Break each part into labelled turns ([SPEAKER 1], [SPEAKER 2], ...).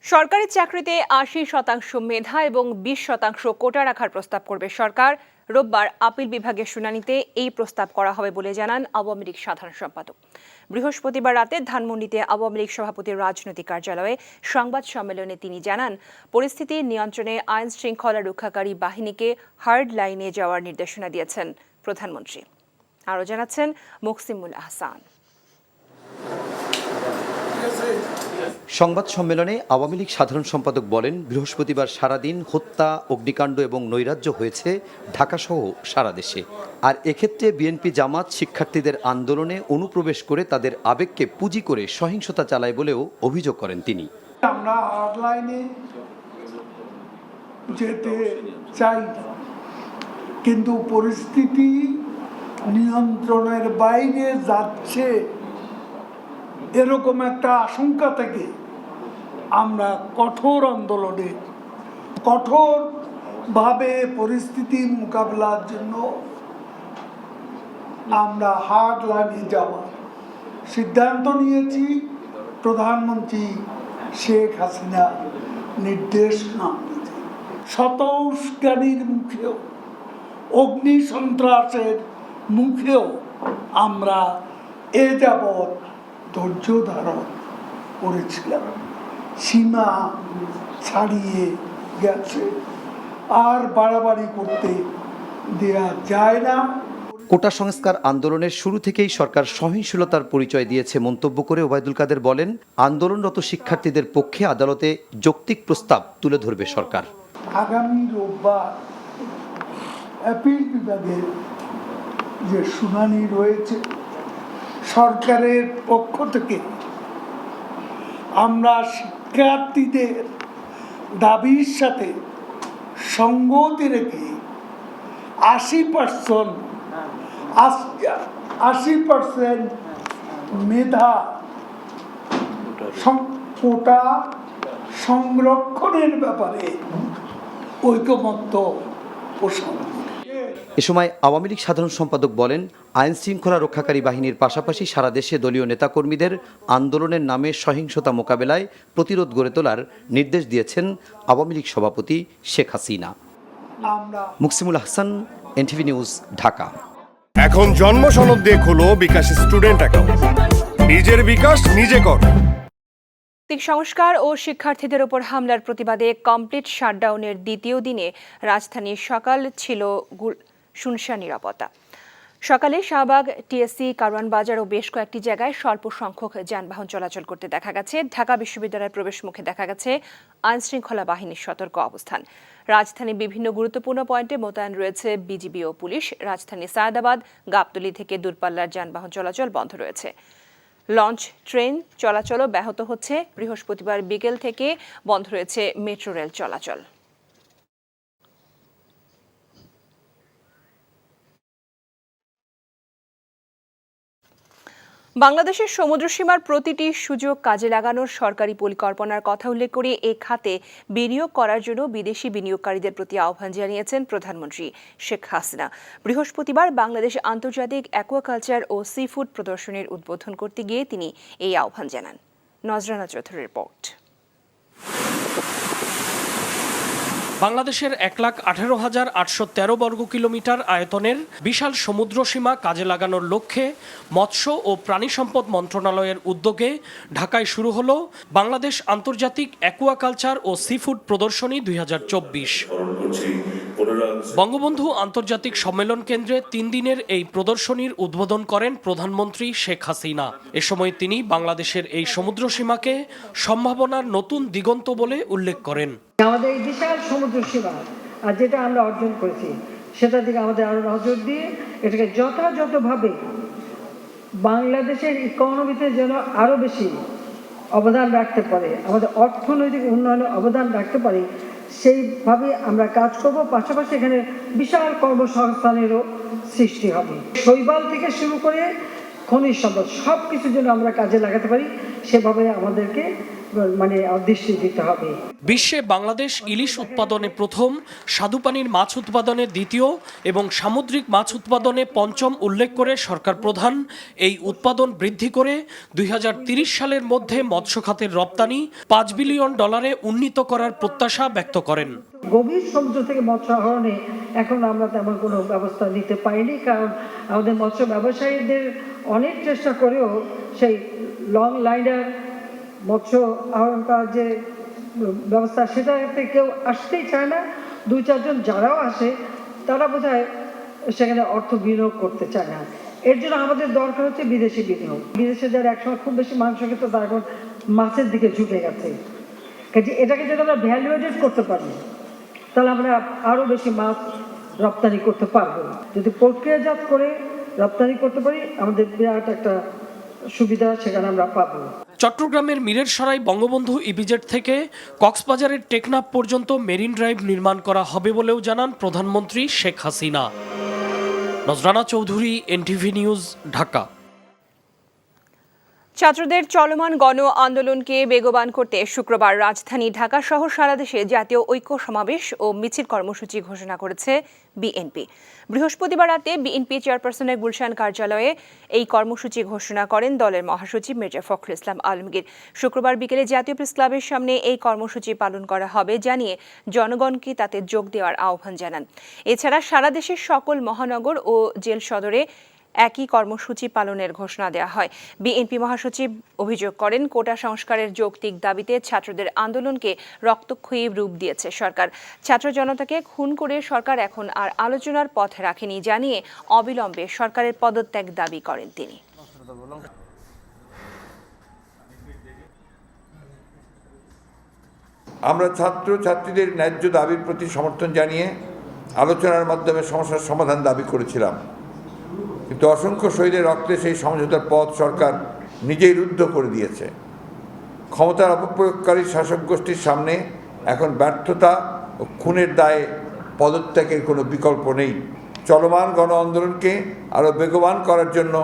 [SPEAKER 1] সরকারি চাকরিতে ৮০% মেধা এবং ২০% কোটা রাখার প্রস্তাব করবে সরকার। রোববার আপিল বিভাগের শুনানিতে এই প্রস্তাব করা হবে বলে জানান আওয়ামী লীগ সাধারণ সম্পাদক। বৃহস্পতিবার রাতে ধানমন্ডিতে আওয়ামী লীগ সভাপতির রাজনৈতিক কার্যালয়ে সংবাদ সম্মেলনে তিনি জানান, পরিস্থিতি নিয়ন্ত্রণে আইন শৃঙ্খলা রক্ষাকারী বাহিনীকে হার্ড লাইনে যাওয়ার নির্দেশনা দিয়েছেন প্রধানমন্ত্রী। আরও জানাচ্ছেন মুকসিমুল আহসান।
[SPEAKER 2] সংবাদ সম্মেলনে আওয়ামী লীগ সাধারণ সম্পাদক বলেন, বৃহস্পতিবার সারাদিন হত্যা, অগ্নিকাণ্ড এবং নৈরাজ্য হয়েছে ঢাকাসহ সারা দেশে। আর এক্ষেত্রে বিএনপি জামাত শিক্ষার্থীদের আন্দোলনে অনুপ্রবেশ করে তাদের আবেগকে পুঁজি করে সহিংসতা চালায় বলেও অভিযোগ করেন তিনি।
[SPEAKER 3] আমরা হার্ড লাইনে যেতে চাই, কিন্তু পরিস্থিতি নিয়ন্ত্রণের বাইরে যাচ্ছে এরকম একটা আশঙ্কা থেকে আমরা কঠোর আন্দোলনে কঠোরভাবে পরিস্থিতি মোকাবেলার জন্য আমরা হার্ড লাইনে যাওয়ার সিদ্ধান্ত নিয়েছি। প্রধানমন্ত্রী শেখ হাসিনা নির্দেশনা শত উস্কানির মুখেও, অগ্নি সন্ত্রাসের মুখেও আমরা এ যাবৎ ধৈর্য ধারণ করেছিলাম। সীমা ছাড়িয়ে গেছে, আর বাড়াবাড়ি করতে দেয়া যায় না।
[SPEAKER 2] কোটা সংস্কার আন্দোলনের শুরু থেকেই সরকার সহিংসতার পরিচয় দিয়েছে মন্তব্য করে ওবায়দুল কাদের বলেন, আন্দোলনরত শিক্ষার্থীদের পক্ষে আদালতে যৌক্তিক প্রস্তাব তুলে ধরবে সরকার।
[SPEAKER 3] আগামী রোববার আপিল বিভাগের যে শুনানি রয়েছে, সরকারের পক্ষ থেকে আমরা শিক্ষার্থীদের দাবির সাথে সঙ্গতি রেখে 80% মেধা কোটা সংরক্ষণের ব্যাপারে ঐকমত্য পোষণ।
[SPEAKER 2] এ সময় আওয়ামী লীগ সাধারণ সম্পাদক বলেন, আইন শৃঙ্খলা রক্ষাকারী বাহিনীর পাশাপাশি সারা দেশে দলীয় নেতাকর্মীদের আন্দোলনের নামে সহিংসতা মোকাবেলায় প্রতিরোধ গড়ে তোলার নির্দেশ দিয়েছেন আওয়ামী লীগ সভাপতি শেখ হাসিনা। Muksimul Ahsan, NTV news, Dhaka.
[SPEAKER 4] এখন জন্ম সনদ দিয়ে খোলো বিকাশ স্টুডেন্ট অ্যাকাউন্ট। নিজের বিকাশ নিজে কর।
[SPEAKER 1] সংস্কার ও শিক্ষার্থীদের উপর হামলার প্রতিবাদে কমপ্লিট শাটডাউনের দ্বিতীয় দিনে রাজধানীর সকাল ছিল শুনশান নিরাপত্তা। সকালে শাহবাগ, টিএসসি, কারওয়ান বাজার ও বেশ কয়েকটি জায়গায় স্বল্প সংখ্যক যানবাহন চলাচল করতে দেখা গেছে। ঢাকা বিশ্ববিদ্যালয়ের প্রবেশ মুখে দেখা গেছে আইন শৃঙ্খলা বাহিনীর সতর্ক অবস্থান। রাজধানীর বিভিন্ন গুরুত্বপূর্ণ পয়েন্টে মোতায়েন রয়েছে বিজিবি ও পুলিশ। রাজধানী সায়েদাবাদ, গাবতলী থেকে দূরপাল্লার যানবাহন চলাচল বন্ধ রয়েছে। লঞ্চ, ট্রেন চলাচলও ব্যাহত হচ্ছে। বৃহস্পতিবার বিকেল থেকে বন্ধ রয়েছে মেট্রো রেল চলাচল। বাংলাদেশের সমুদ্রসীমার প্রতিটি সুযোগ কাজে লাগানোর সরকারি পরিকল্পনার কথা উল্লেখ করে এ খাতে বিনিয়োগ করার জন্য বিদেশি বিনিয়োগকারীদের প্রতি আহ্বান জানিয়েছেন প্রধানমন্ত্রী শেখ হাসিনা। বৃহস্পতিবার বাংলাদেশ আন্তর্জাতিক অ্যাকুয়াকালচার ও সি ফুড প্রদর্শনীর উদ্বোধন করতে গিয়ে তিনি এই আহ্বান জানান। নজরানা চৌধুরীর রিপোর্ট।
[SPEAKER 5] বাংলাদেশের 1,18,813 বর্গ কিলোমিটার আয়তনের বিশাল সমুদ্র সীমা কাজে লাগানোর লক্ষ্যে মৎস্য ও প্রাণী সম্পদ মন্ত্রণালয়ের উদ্যোগে ঢাকায় শুরু হলো বাংলাদেশ আন্তর্জাতিক অ্যাকুয়াকালচার ও সি ফুড প্রদর্শনী 2024। বঙ্গবন্ধু আন্তর্জাতিক সম্মেলন কেন্দ্রে 3 দিনের এই প্রদর্শনীর উদ্বোধন করেন প্রধানমন্ত্রী শেখ হাসিনা। এ সময় তিনি বাংলাদেশের এই সমুদ্র সীমাকে সম্ভাবনার নতুন দিগন্ত বলে উল্লেখ করেন।
[SPEAKER 6] আমাদের এই বিশাল সমুদ্র সীমা আর যেটা আমরা অর্জন করেছি সেটার দিকে আমাদের আরো নজর দিয়ে এটাকে যথাযথভাবে বাংলাদেশের ইকোনমিতে যেন আরো বেশি অবদান রাখতে পারে, আমাদের অর্থনৈতিক উন্নয়নে অবদান রাখতে পারে, সেইভাবে আমরা কাজ করব। পাশাপাশি এখানে বিশাল কর্মসংস্থানেরও সৃষ্টি হবে। শৈবাল থেকে শুরু করে খনিজ সম্পদ সব কিছু যেন আমরা কাজে লাগাতে পারি, সেভাবে আমাদেরকে মানে দৃষ্টি দিতে হবে।
[SPEAKER 5] বিশ্বে বাংলাদেশ ইলিশ উৎপাদনে প্রথম, স্বাদুপানির মাছ উৎপাদনে দ্বিতীয় এবং সামুদ্রিক মাছ উৎপাদনে পঞ্চম উল্লেখ করে সরকার প্রধান এই উৎপাদন বৃদ্ধি করে 2030 সালের মধ্যে মৎস্য খাতের রপ্তানি $5 বিলিয়ন উন্নীত করার প্রত্যাশা ব্যক্ত করেন।
[SPEAKER 6] গভীর সমুদ্র থেকে মৎস্য আহরণে এখন আমরা তেমন কোনো ব্যবস্থা নিতে পারিনি, কারণ আমাদের মৎস্য ব্যবসায়ীদের অনেক চেষ্টা করেও সেই লং লাইনার মৎস্য আহরণ করার যে ব্যবস্থা সেটাতে কেউ আসতেই চায় না। 2-4 জন যারাও আসে তারা বোধহয় সেখানে অর্থ বিনিয়োগ করতে চায় না। এর জন্য আমাদের দরকার হচ্ছে বিদেশি বিনিয়োগ। বিদেশে যারা একসময় খুব বেশি মাংস খেত তারা এখন মাছের দিকে ঝুঁকে গেছে। কাজে এটাকে যদি আমরা ভ্যালুয়েটেড করতে পারি তাহলে আমরা আরও বেশি মাছ রপ্তানি করতে পারবো। যদি প্রক্রিয়াজাত করে রপ্তানি করতে পারি আমাদের বিরাট একটা সুবিধা সেখানে আমরা পাবো।
[SPEAKER 5] চট্টগ্রামের মিরেরসরাই বঙ্গবন্ধু ইপিজেড থেকে কক্সবাজারের টেকনাফ পর্যন্ত মেরিন ড্রাইভ নির্মাণ করা হবে বলেও জানান প্রধানমন্ত্রী শেখ হাসিনা। Nazrana Chowdhury, NTV news, Dhaka.
[SPEAKER 1] ছাত্রদের চলমান গণ আন্দোলনকে বেগবান করতে শুক্রবার রাজধানী ঢাকা সহ সারা দেশে জাতীয় ঐক্য সমাবেশ ও মিছিল কর্মসূচি ঘোষণা করেছে বিএনপি। বৃহস্পতিবার রাতে বিএনপি চেয়ারপারসনের গুলশান কার্যালয়ে এই কর্মসূচি ঘোষণা করেন দলের মহাসচিব মির্জা ফখরুল ইসলাম আলমগীর। শুক্রবার বিকেলে জাতীয় প্রেস ক্লাবের সামনে এই কর্মসূচি পালন করা হবে জানিয়ে জনগণকে তাতে যোগ দেওয়ার আহ্বান জানান। এছাড়া সারা দেশের সকল মহানগর ও জেল সদরে একই কর্মসূচি পালনের ঘোষণা দেওয়া হয়। বিএনপি মহাসচিব অভিযোগ করেন, কোটা সংস্কারের যৌক্তিক দাবিতে ছাত্রদের আন্দোলনকে রক্তক্ষয়ী রূপ দিয়েছে সরকার। ছাত্র জনতাকে খুন করে সরকার এখন আর আলোচনার পথ রাখেনি জানিয়ে অবিলম্বে সরকারের পদত্যাগ দাবি করেন তিনি।
[SPEAKER 7] আমরা ছাত্রছাত্রীদের ন্যায্য দাবির প্রতি সমর্থন জানিয়ে আলোচনার মাধ্যমে সমস্যার সমাধান দাবি করেছিলাম, কিন্তু অসংখ্য শহীদের রক্তে সেই সমঝোতার পথ সরকার নিজেই রুদ্ধ করে দিয়েছে। ক্ষমতার অপপ্রয়োগকারী শাসক গোষ্ঠীর সামনে এখন ব্যর্থতা ও খুনের দায়ে পদত্যাগের কোনো বিকল্প নেই। চলমান গণ আন্দোলনকে আরও বেগবান করার জন্য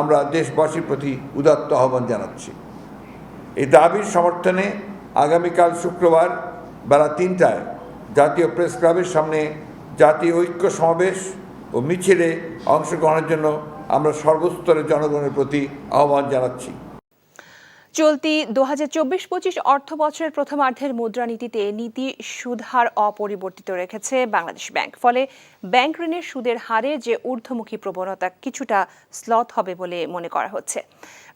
[SPEAKER 7] আমরা দেশবাসীর প্রতি উদাত্ত আহ্বান জানাচ্ছি। এই দাবির সমর্থনে আগামীকাল শুক্রবার বেলা 3টায় জাতীয় প্রেস ক্লাবের সামনে জাতীয় ঐক্য সমাবেশ ও মিছিলে অংশগ্রহণের জন্য আমরা সর্বস্তরের জনগণের প্রতি আহ্বান জানাচ্ছি।
[SPEAKER 1] চলতি 2024-25 অর্থ বছরের প্রথমার্ধের মুদ্রানীতিতে নীতি সুদ হার অপরিবর্তিত রেখেছে বাংলাদেশ ব্যাংক। ফলে ব্যাংক ঋণের সুদের হারে যে ঊর্ধ্বমুখী প্রবণতা কিছুটা স্লথ হবে বলে মনে করা হচ্ছে।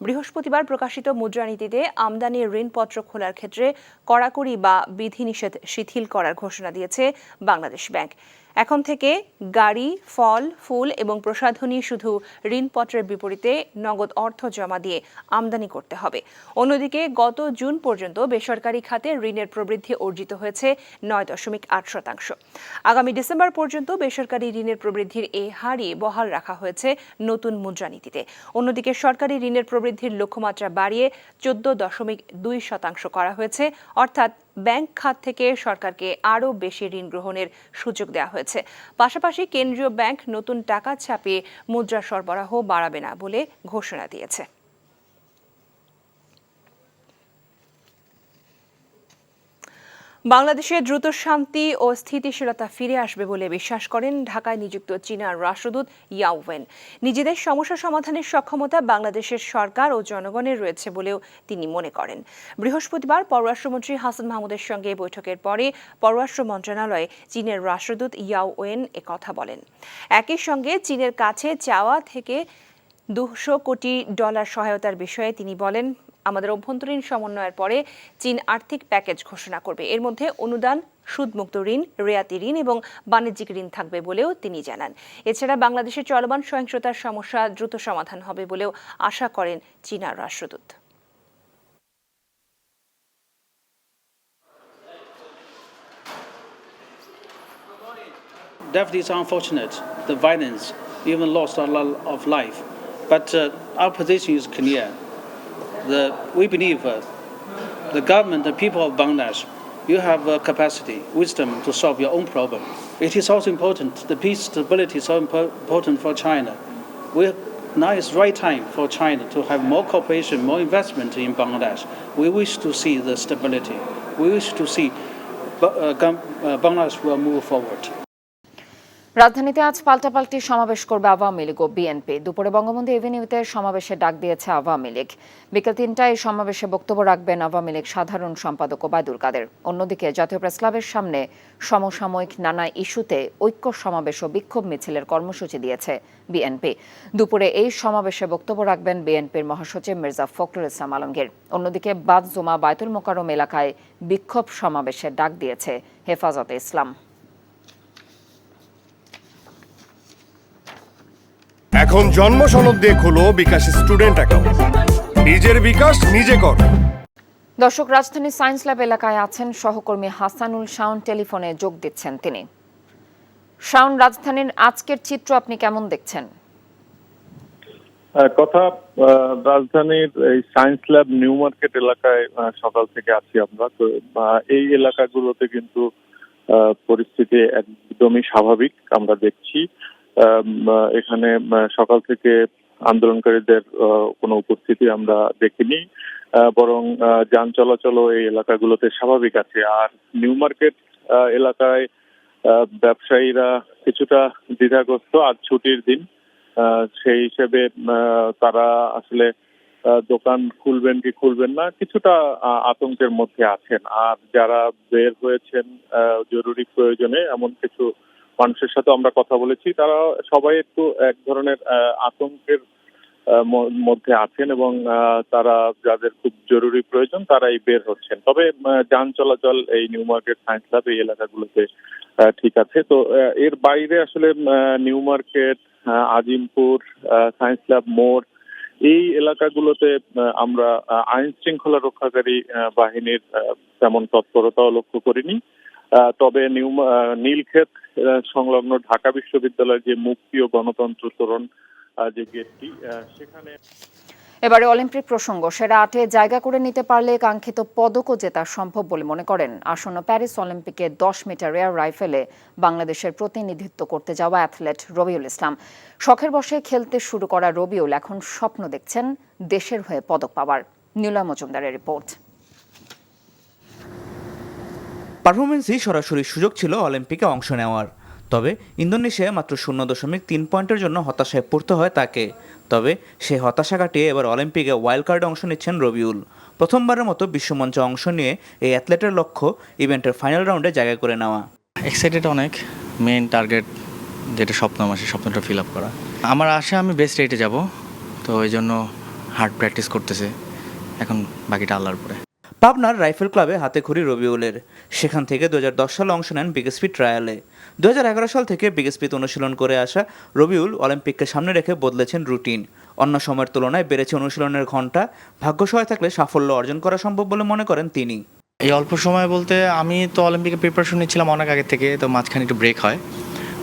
[SPEAKER 1] বৃহস্পতিবার প্রকাশিত মুদ্রানীতিতে আমদানি ঋণপত্র খোলার ক্ষেত্রে কড়াকড়ি বা বিধিনিষেধ শিথিল করার ঘোষণা দিয়েছে বাংলাদেশ ব্যাংক। এখন থেকে গাড়ি, ফল, ফুল এবং প্রসাধনী শুধু ঋণপত্রের বিপরীতে নগদ অর্থ জমা দিয়ে আমদানি করতে হবে। অন্যদিকে গত জুন পর্যন্ত বেসরকারি খাতে ঋণের প্রবৃদ্ধি অর্জিত হয়েছে 9.8%। আগামী ডিসেম্বর পর্যন্ত বেসরকারি ঋণের প্রবৃদ্ধির এই হারই বহাল রাখা হয়েছে নতুন মুদ্রানীতিতে। অন্যদিকে সরকারি ঋণের প্রবৃদ্ধির লক্ষ্যমাত্রা বাড়িয়ে 14.2% করা হয়েছে, অর্থাৎ ব্যাংক খাত থেকে সরকারকে আরও বেশি ঋণ গ্রহণের সুযোগ দেওয়া হয়েছে। পাশাপাশি কেন্দ্রীয় ব্যাংক নতুন টাকা ছাপিয়ে মুদ্রা সরবরাহ বাড়াবে না বলে ঘোষণা দিয়েছে। বাংলাদেশে দ্রুত শান্তি ও স্থিতিশীলতা ফিরে আসবে বলে বিশ্বাস করেন ঢাকায় নিযুক্ত চীনের রাষ্ট্রদূত ইয়াও ওয়েন। নিজেদের সমস্যা সমাধানের সক্ষমতা বাংলাদেশের সরকার ও জনগণের রয়েছে বলেও তিনি মনে করেন। বৃহস্পতিবার পররাষ্ট্রমন্ত্রী হাসান মাহমুদের সঙ্গে বৈঠকের পরে পররাষ্ট্র মন্ত্রণালয়ে চীনের রাষ্ট্রদূত ইয়াও ওয়েন একথা বলেন। একই সঙ্গে চীনের কাছে চাওয়া থেকে $200 কোটি সহায়তার বিষয়ে তিনি বলেন, আমাদের অভ্যন্তরীণ সমন্বয়ের পরে চীন আর্থিক প্যাকেজ ঘোষণা করবে। এর মধ্যে অনুদান, সুদমুক্ত ঋণ, রেয়াতি ঋণ এবং বাণিজ্যিক ঋণ থাকবে বলেও তিনি জানান। এছাড়া বাংলাদেশের চলমান সহিংসতার সমস্যা দ্রুত সমাধান হবে বলেও আশা করেন চীনা রাষ্ট্রদূত।
[SPEAKER 8] Definitely, it's unfortunate, the violence, even lost a lot of life. But our position is clear. We believe the government, the people of Bangladesh, you have capacity, wisdom to solve your own problem. It is also important, the peace, stability is so important for China. We now is right time for China to have more cooperation, more investment in Bangladesh. We wish to see the stability. We wish to see Bangladesh will move forward.
[SPEAKER 9] রাজধানীতে আজ পাল্টাপাল্টি সমাবেশ করবে আওয়ামী লীগ ও BNP. দুপুরে বঙ্গবন্ধু এভিনিউতে সমাবেশে ডাক দিয়েছে আওয়ামী লীগ। বিকেল ৩টায় সমাবেশে বক্তব্য রাখবেন আওয়ামী লীগ সাধারণ সম্পাদক ওবায়দুল কাদের। অন্যদিকে জাতীয় প্রেসক্লাবের সামনে সমসাময়িক নানা ইস্যুতে ঐক্য সমাবেশ ও বিক্ষোভ মিছিলের কর্মসূচি দিয়েছে বিএনপি। দুপুরে এই সমাবেশে বক্তব্য রাখবেন বিএনপির মহাসচিব মির্জা ফখরুল ইসলাম আলমগীর। অন্যদিকে বাদ জুমা বায়তুল মোকাররম এলাকায় বিক্ষোভ সমাবেশের ডাক দিয়েছে হেফাজতে ইসলাম।
[SPEAKER 4] এখন জন্ম সনদ দিয়ে খোলো বিকাশ স্টুডেন্ট অ্যাকাউন্ট। নিজের বিকাশ নিজে কর।
[SPEAKER 9] দর্শক, রাজধানীর সায়েন্স ল্যাব এলাকায় আছেন সহকর্মী হাসানুল শাওন, টেলিফোনে যোগ দিচ্ছেন তিনি। শাওন, রাজধানীর আজকের চিত্র আপনি কেমন দেখছেন?
[SPEAKER 10] রাজধানীর এই সায়েন্স ল্যাব নিউ মার্কেট এলাকায় সকাল থেকে আছি আমরা। তো এই এলাকাগুলোতে কিন্তু পরিস্থিতি একদমই স্বাভাবিক আমরা দেখছি। এখানে সকাল থেকে আন্দোলনকারীদের কোনো উপস্থিতি আমরা দেখিনি, বরং যান চলাচলও এই এলাকাগুলোতে স্বাভাবিক আছে। আর নিউ মার্কেট এলাকায় ব্যবসায়ীরা কিছুটা দ্বিধাগ্রস্ত। আজ ছুটির দিন, সেই হিসেবে তারা আসলে দোকান খুলবেন কি খুলবেন না কিছুটা আতঙ্কের মধ্যে আছেন। আর যারা বের হয়েছেন জরুরি প্রয়োজনে, এমন কিছু মানুষের সাথে আমরা কথা বলেছি, তারা সবাই একটু এক ধরনের আতঙ্কের মধ্যে আছেন এবং তারা যাদের খুব জরুরি প্রয়োজন তারাই বের হচ্ছেন। তবে যান চলাচল এই নিউ মার্কেট সায়েন্স ল্যাব এই এলাকাগুলোতে ঠিক আছে। তো এর বাইরে আসলে new market, Azimpur, science lab মোড় এই এলাকাগুলোতে আমরা আইন শৃঙ্খলা রক্ষাকারী বাহিনীর তেমন তৎপরতাও লক্ষ্য করিনি। তবে নীলক্ষেত সংলগ্ন ঢাকা বিশ্ববিদ্যালয়ের যে মুক্তি ও গণতন্ত্র তোরণ যে গেটটি, সেখানে
[SPEAKER 9] এবারে অলিম্পিক প্রসঙ্গ। সেরা ৮-এ জায়গা করে নিতে পারলে কাঙ্ক্ষিত পদকও জেতা সম্ভব বলে মনে করেন আসন্ন প্যারিস অলিম্পিকে ১০ মিটার এয়ার রাইফেলে বাংলাদেশের প্রতিনিধিত্ব করতে যাওয়া অ্যাথলেট রবিউল ইসলাম। শখের বশে খেলতে শুরু করা রবিউল এখন স্বপ্ন দেখছেন দেশের হয়ে পদক পাওয়ার। নিলয় মজুমদারের রিপোর্ট।
[SPEAKER 11] পারফরমেন্সই সরাসরি সুযোগ ছিল অলিম্পিকে অংশ নেওয়ার। তবে ইন্দোনেশিয়ায় মাত্র 0.3 পয়েন্টের জন্য হতাশায় পড়তে হয় তাকে। তবে সেই হতাশা কাটিয়ে এবার অলিম্পিকে ওয়াইল্ড কার্ডে অংশ নিচ্ছেন রবিউল। প্রথমবারের মতো বিশ্বমঞ্চে অংশ নিয়ে এই অ্যাথলেটের লক্ষ্য ইভেন্টের ফাইনাল রাউন্ডে জায়গা করে নেওয়া।
[SPEAKER 12] এক্সাইটেড অনেক। মেইন টার্গেট যেটা স্বপ্ন, আমার সেই স্বপ্নটা ফিল আপ করা। আমার আশা আমি বেস্ট রেটে যাব, তো এই জন্য হার্ড প্র্যাকটিস করতেছে, এখন বাকিটা আল্লাহর উপরে।
[SPEAKER 11] পাবনার রাইফেল ক্লাবে হাতে খড়ি রবিউলের। সেখান থেকে 2010 সালে অংশ নেন বিগেস্পি ট্রায়ালে। 2011 সাল থেকে বিগেস্পিতে অনুশীলন করে আসা রবিউল অলিম্পিককে সামনে রেখে বদলেছেন রুটিন। অন্য সময়ের তুলনায় বেড়েছে অনুশীলনের ঘণ্টা। ভাগ্য সহায় থাকলে সাফল্য অর্জন করা সম্ভব বলে মনে করেন তিনি।
[SPEAKER 12] এই অল্প সময় বলতে আমি তো অলিম্পিকে প্রিপারেশন নিচ্ছিলাম অনেক আগে থেকে, তো মাঝখানে একটু ব্রেক হয়।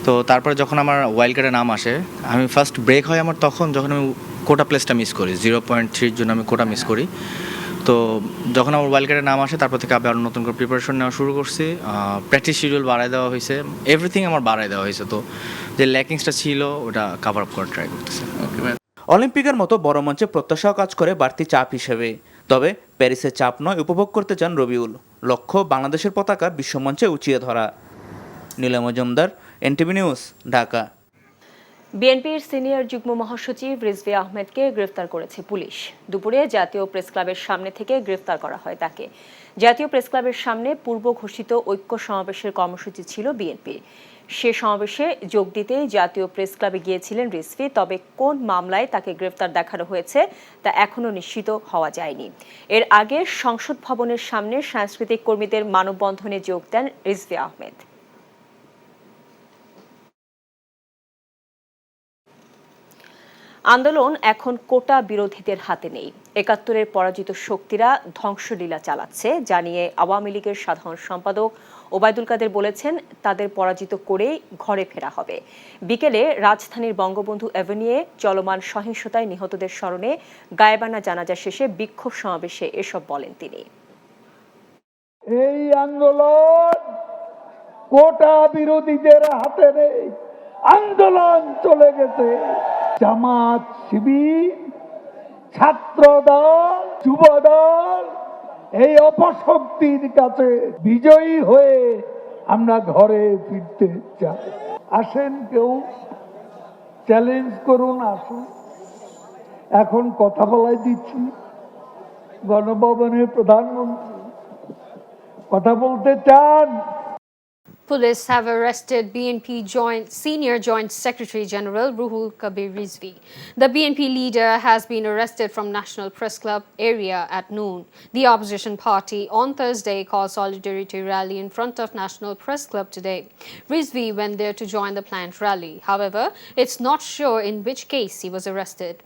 [SPEAKER 12] তো তারপরে যখন আমার ওয়াইল্ড কার্ডে নাম আসে, আমি ফার্স্ট ব্রেক হয় আমার তখন যখন আমি কোটা প্লেসটা মিস করি, 0.3 জন্য আমি কোটা মিস করি। তো যখন আমার ওয়াইল্ড কার্ডের নাম আসে তারপর থেকে আবার নতুন করে প্রিপারেশন নেওয়া শুরু করছি। প্র্যাকটিস শিডিউল বাড়ায় দেওয়া হয়েছে, এভরিথিং আমার বাড়ায় দেওয়া হয়েছে। তো যে ল্যাকিংসটা ছিল ওটা কাভার আপ করার ট্রাই করতেছে।
[SPEAKER 11] অলিম্পিকের মতো বড় মঞ্চে প্রত্যাশাও কাজ করে বাড়তি চাপ হিসেবে। তবে প্যারিসের চাপ নয়, উপভোগ করতে চান রবিউল। লক্ষ্য বাংলাদেশের পতাকা বিশ্বমঞ্চে উঁচিয়ে ধরা। Niloy Majumdar, NTV news, Dhaka.
[SPEAKER 1] বিএনপির সিনিয়র যুগ্ম মহাসচিব রিজভী আহমেদকে গ্রেফতার করেছে পুলিশ। দুপুরে জাতীয় প্রেসক্লাবের সামনে থেকে গ্রেফতার করা হয় তাকে। জাতীয় প্রেসক্লাবের সামনে পূর্ব ঘোষিত ঐক্য সমাবেশের কর্মসূচি ছিল বিএনপির। সে সমাবেশে যোগ দিতেই জাতীয় প্রেসক্লাবে গিয়েছিলেন রিজভী। তবে কোন মামলায় তাকে গ্রেফতার দেখানো হয়েছে তা এখনও নিশ্চিত হওয়া যায়নি। এর আগে সংসদ ভবনের সামনে সাংস্কৃতিক কর্মীদের মানববন্ধনে যোগ দেন রিজভী আহমেদ। আন্দোলন এখন কোটা বিরোধীদের হাতে নেই। ৭১-এর পরাজিত শক্তিরা ধ্বংসলীলা চালাচ্ছে জানিয়ে আওয়ামী লীগের সাধারণ সম্পাদক ওবায়দুল কাদের বলেছেন, তাদের পরাজিত করেই ঘরে ফেরা হবে। বিকেলে রাজধানীর বঙ্গবন্ধু এভিনিউয়ে চলমান সহিংসতায় নিহতদের স্মরণে গায়েবানা জানাজা শেষে বিক্ষোভ সমাবেশে এসব বলেন তিনি।
[SPEAKER 3] এই আন্দোলন কোটা বিরোধীদের হাতে নেই, আন্দোলন চলে গেছে জামাত, শিবির, ছাত্র দল, যুব দল এই অপশক্তির কাছে বিজয়ী হয়ে আমরা ঘরে ফিরতে চাই। আসেন, কেউ চ্যালেঞ্জ করুন, আসুন। এখন কথা বলাই দিচ্ছি, গণভবনের প্রধানমন্ত্রী কথা বলতে চান।
[SPEAKER 13] Police have arrested BNP Senior Joint Secretary General Ruhul Kabir Rizvi. The BNP leader has been arrested from National Press Club area at noon. The opposition party on Thursday called solidarity rally in front of National Press Club today. Rizvi went there to join the planned rally. However, it's not sure in which case he was arrested.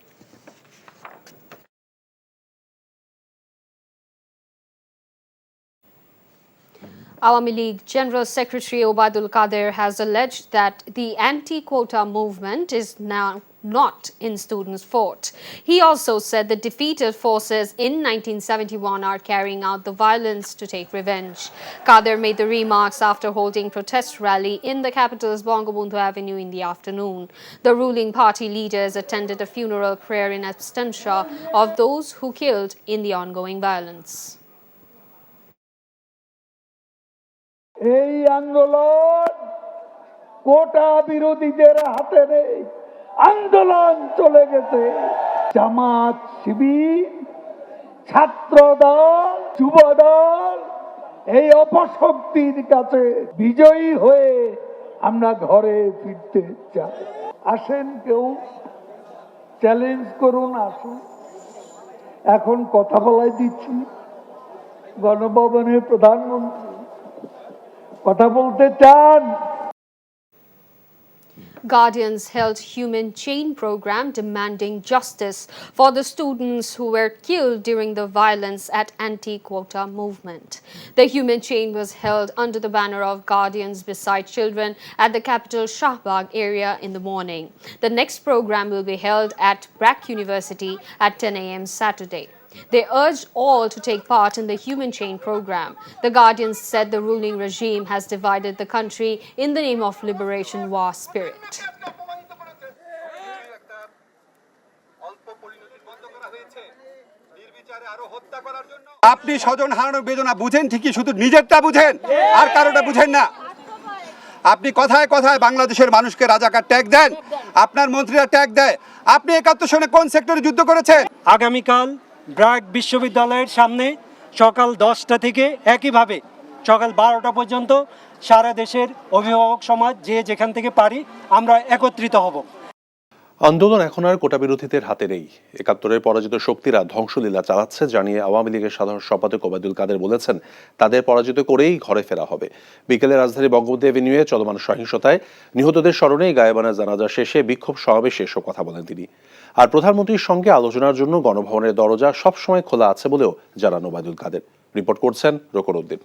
[SPEAKER 13] Awami League General Secretary Obaidul Qadir has alleged that the anti-quota movement is now not in students' fault. He also said the defeated forces in 1971 are carrying out the violence to take revenge. Qadir made the remarks after holding protest rally in the capital's Bangabandhu Avenue in the afternoon. The ruling party leaders attended a funeral prayer in absentia of those who killed in the ongoing violence.
[SPEAKER 3] এই আন্দোলন কোটা বিরোধীদের হাতে নেই, আন্দোলন চলে গেছে জামাত, শিবির, ছাত্র দল, যুব দল এই অপশক্তির কাছে বিজয়ী হয়ে আমরা ঘরে ফিরতে চাই। আসেন, কেউ চ্যালেঞ্জ করুন, আসুন। এখন কথা বলাই দিচ্ছি, গণভবনের প্রধানমন্ত্রী কথা বলতে চান।
[SPEAKER 13] Guardians held human chain program demanding justice for the students who were killed during the violence at anti-quota movement. The human chain was held under the banner of Guardians Beside Children at the capital Shahbag area in the morning. The next program will be held at Brack University at 10 a.m. Saturday. They urged all to take part in the human chain program. The Guardians said the ruling regime has divided the country in the name of liberation war spirit.
[SPEAKER 14] আপনি স্বজন হারানোর বেদনা বুঝেন ঠিকই, শুধু নিজেরটা বুঝেন আর কারোটা বুঝেন না। আপনি কথায় কথায় বাংলাদেশের মানুষকে রাজাকার ট্যাগ দেন, আপনার মন্ত্রীরা ট্যাগ দেয়। আপনি ৭১ সনে কোন সেক্টরে যুদ্ধ করেছেন?
[SPEAKER 15] আগামীকাল ব্র্যাক বিশ্ববিদ্যালয়ের সামনে সকাল 10টা থেকে একইভাবে সকাল 12টা পর্যন্ত সারা দেশের অভিভাবক সমাজ যে যেখান থেকে পারি আমরা একত্রিত হব।
[SPEAKER 16] আন্দোলন এখন আর কোটা বিরোধীদের হাতে নেই। ৭১-এর পরাজিত শক্তিরা ধ্বংসলীলা চালাচ্ছে জানিয়ে আওয়ামী লীগের সাধারণ সম্পাদক ওবায়দুল কাদের বলেছেন, তাদের পরাজিত করেই ঘরে ফেরা হবে। বিকেলে রাজধানী বঙ্গবন্ধু এভিনিউয়ে চলমান সহিংসতায় নিহতদের স্মরণে গায়েবানা জানাজা শেষে বিক্ষোভ সমাবেশে এসব কথা বলেন তিনি। আর প্রধানমন্ত্রীর সঙ্গে আলোচনার জন্য গণভবনের দরজা সবসময় খোলা আছে বলেও জানান ওবায়দুল কাদের। রিপোর্ট করছেন রোকন উদ্দিন।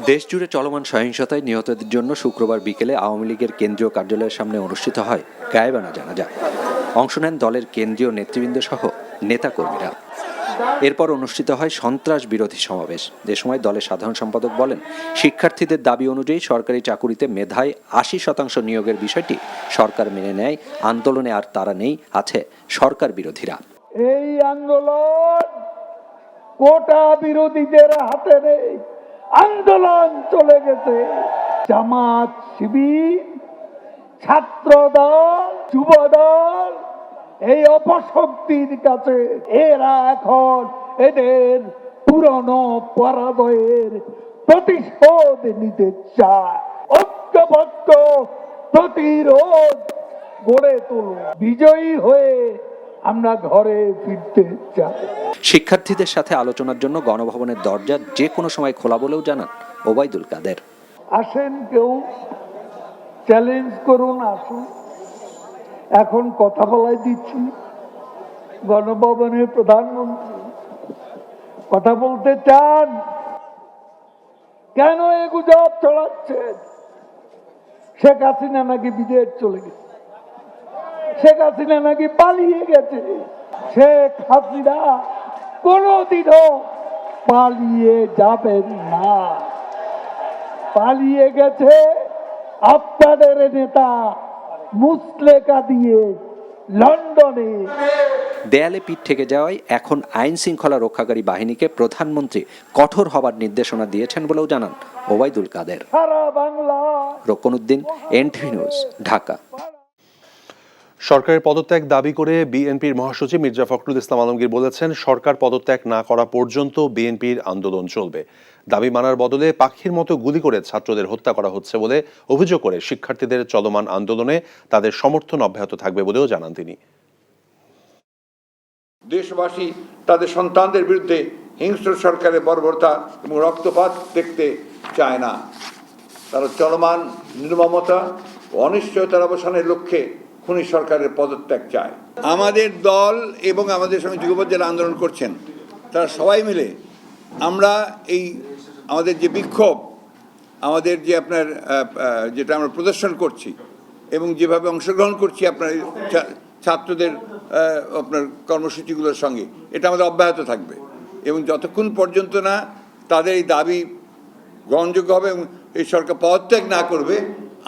[SPEAKER 17] দেশজুড়ে চলমান সহিংসতায় নিহতদের জন্য শুক্রবার বিকেলে আওয়ামী লীগের কেন্দ্রীয় কার্যালয়ের সামনে অনুষ্ঠিত হয় গায়েবানা জানাজা। অংশ নেন দলের কেন্দ্রীয় নেতৃবৃন্দ সহ নেতাকর্মীরা। এরপর অনুষ্ঠিত হয় সন্ত্রাস বিরোধী সমাবেশ। এ সময় দলের সাধারণ সম্পাদক বলেন, শিক্ষার্থীদের দাবি অনুযায়ী সরকারি চাকুরিতে মেধায় ৮০% নিয়োগের বিষয়টি সরকার মেনে নেয়। আন্দোলনে আর তারা নেই, আছে সরকার বিরোধীরা।
[SPEAKER 3] এই আন্দোলন কোটা বিরোধীদের হাতে নেই, আন্দোলন চলে গেছে জামাত, শিবির, ছাত্র দল, যুব দল এই অপশক্তির কাছে। এরা এখন এদের পুরনো পরাজয়ের প্রতিশোধ নিতে চায়। ঐক্যবদ্ধ প্রতিরোধ গড়ে তুলুন, বিজয়ী হয়ে আমরা ঘরে ফিরতে চাই।
[SPEAKER 17] শিক্ষার্থীদের সাথে আলোচনার জন্য গণভবনের দরজা যে কোনো সময় খোলা বলেও জানান ওবায়দুল কাদের।
[SPEAKER 3] আসেন, কেউ চ্যালেঞ্জ করুন, আসুন। এখন কথা বলাই দিচ্ছি, গণভবনের প্রধানমন্ত্রী কথা বলতে চান। কেন এ গুজব ছড়াচ্ছেন? শেখ হাসিনা নাকি বিদেশ চলে গেছে, শেখ হাসিনা নাকি পালিয়ে গেছে। শেখ হাসিনা কোনদিনও পালিয়ে যাবেন না। পালিয়ে গেছে আপনাদের নেতা মুসলেকা দিয়ে লন্ডনে
[SPEAKER 17] দেয়ালে পিঠ থেকে যাওয়ায় এখন আইন শৃঙ্খলা রক্ষাকারী বাহিনীকে প্রধানমন্ত্রী কঠোর হবার নির্দেশনা দিয়েছেন বলেও জানান ওবায়দুল কাদের।
[SPEAKER 3] সারা বাংলা
[SPEAKER 17] রোকনউদ্দিন, এনটিভি নিউজ, ঢাকা।
[SPEAKER 16] সরকারের পদত্যাগ দাবি করে বিএনপির মহাসচিব মির্জা ফখরুল ইসলাম আলমগীর বলেছেন, সরকার পদত্যাগ না করা পর্যন্ত বিএনপির আন্দোলন চলবে। দাবি মানার বদলে পাখির মতো গুলি করে ছাত্রদের হত্যা করা হচ্ছে বলে অভিযোগ করে শিক্ষার্থীদের চলমান আন্দোলনে তাদের সমর্থন অব্যাহত থাকবে বলেও জানান তিনি।
[SPEAKER 7] দেশবাসী তাদের সন্তানদের বিরুদ্ধে হিংস্র সরকারের বর্বরতা এবং রক্তপাত দেখতে চায় না। তারা চলমান নির্মমতা ও অনিশ্চয়তার অবসানের লক্ষ্যে খুনি সরকারের পদত্যাগ চায়। আমাদের দল এবং আমাদের সঙ্গে যুগপৎ যারা আন্দোলন করছেন তারা সবাই মিলে আমরা এই আমাদের যে বিক্ষোভ, আমাদের যে আপনার যেটা আমরা প্রদর্শন করছি এবং যেভাবে অংশগ্রহণ করছি আপনার ছাত্রদের আপনার কর্মসূচিগুলোর সঙ্গে, এটা আমাদের অব্যাহত থাকবে এবং যতক্ষণ পর্যন্ত না তাদের এই দাবি গ্রহণযোগ্য হবে এবং এই সরকার পদত্যাগ না করবে,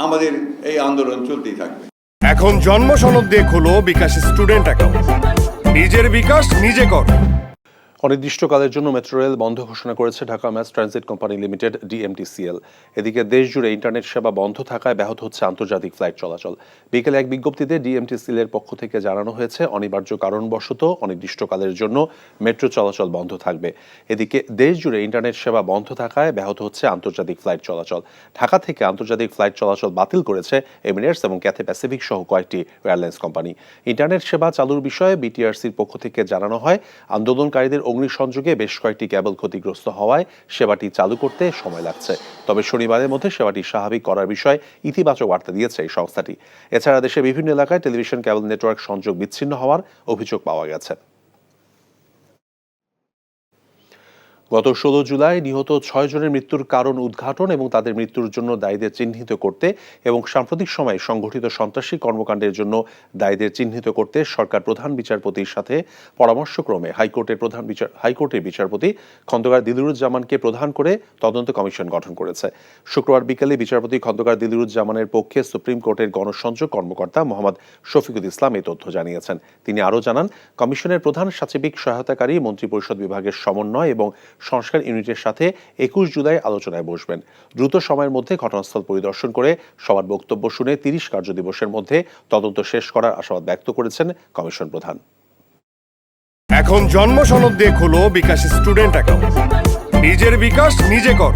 [SPEAKER 7] আমাদের এই আন্দোলন চলতেই থাকবে।
[SPEAKER 4] এখন জন্ম সনদ দিয়ে খোলো বিকাশ স্টুডেন্ট অ্যাকাউন্ট। নিজের বিকাশ নিজে কর।
[SPEAKER 16] অনির্দিষ্টকালের জন্য মেট্রো রেল বন্ধ ঘোষণা করেছে Dhaka mass transit company limited DMTCL. এদিকে দেশ জুড়ে ইন্টারনেট সেবা বন্ধ থাকায় ব্যাহত হচ্ছে আন্তর্জাতিক ফ্লাইট চলাচল। বিকেলে এক বিজ্ঞপ্তিতে ডিএমটিসিএল এর পক্ষ থেকে জানানো হয়েছে, অনিবার্য কারণবশত অনির্দিষ্টকালের জন্য মেট্রো চলাচল বন্ধ থাকবে। এদিকে দেশ জুড়ে ইন্টারনেট সেবা বন্ধ থাকায় ব্যাহত হচ্ছে আন্তর্জাতিক ফ্লাইট চলাচল। ঢাকা থেকে আন্তর্জাতিক ফ্লাইট চলাচল বাতিল করেছে এমিরেটস এবং ক্যাথে প্যাসিফিক সহ কয়েকটি এয়ারলাইন্স কোম্পানি। ইন্টারনেট সেবা চালুর বিষয়ে বিটিআরসির পক্ষ থেকে জানানো হয়, আন্দোলনকারীদের অগ্নিসংযোগে বেশ কয়েকটি কেবল ক্ষতিগ্রস্ত হওয়ায় সেবাটি চালু করতে সময় লাগছে। তবে শনিবারের মধ্যে সেবাটি স্বাভাবিক করার বিষয়ে ইতিবাচক বার্তা দিয়েছে এই সংস্থাটি। এছাড়া দেশের বিভিন্ন এলাকায় টেলিভিশন কেবল নেটওয়ার্ক সংযোগ বিচ্ছিন্ন হওয়ার অভিযোগ পাওয়া গেছে। গত 16 জুলাই নিহত 6 জনের মৃত্যুর কারণ উদ্ঘাটন এবং তাদের মৃত্যুর জন্য দায়ীদের চিহ্নিত করতে এবং সাম্প্রতিক সময়ে সংঘটিত সন্ত্রাসী কর্মকাণ্ডের জন্য দায়ীদের চিহ্নিত করতে সরকার প্রধান বিচারপতির সাথে পরামর্শক্রমে হাইকোর্টের বিচারপতি খন্দকার দিলুরুজ্জামানকে প্রধান করে তদন্ত কমিশন গঠন করেছে। শুক্রবার বিকেলে বিচারপতি খন্দকার দিলুরুজ্জামানের পক্ষে সুপ্রিম কোর্টের গণসংযোগ কর্মকর্তা মোহাম্মদ শফিকুল ইসলাম এই তথ্য জানিয়েছেন। তিনি আরও জানান, কমিশনের প্রধান সচিবিক সহায়তাকারী মন্ত্রিপরিষদ বিভাগের সমন্বয় এবং সংস্কার ইউনিটের সাথে 21 জুলাই আলোচনায় বসবেন। দ্রুত সময়ের মধ্যে ঘটনাস্থল পরিদর্শন করে সবার বক্তব্য শুনে 30 কার্যদিবসের মধ্যে তদন্ত শেষ করার আশাবাদ ব্যক্ত করেছেন কমিশন প্রধান।
[SPEAKER 4] এখন জন্ম সনদ দিয়ে খোলো বিকাশ স্টুডেন্ট অ্যাকাউন্ট। নিজের বিকাশ নিজে কর।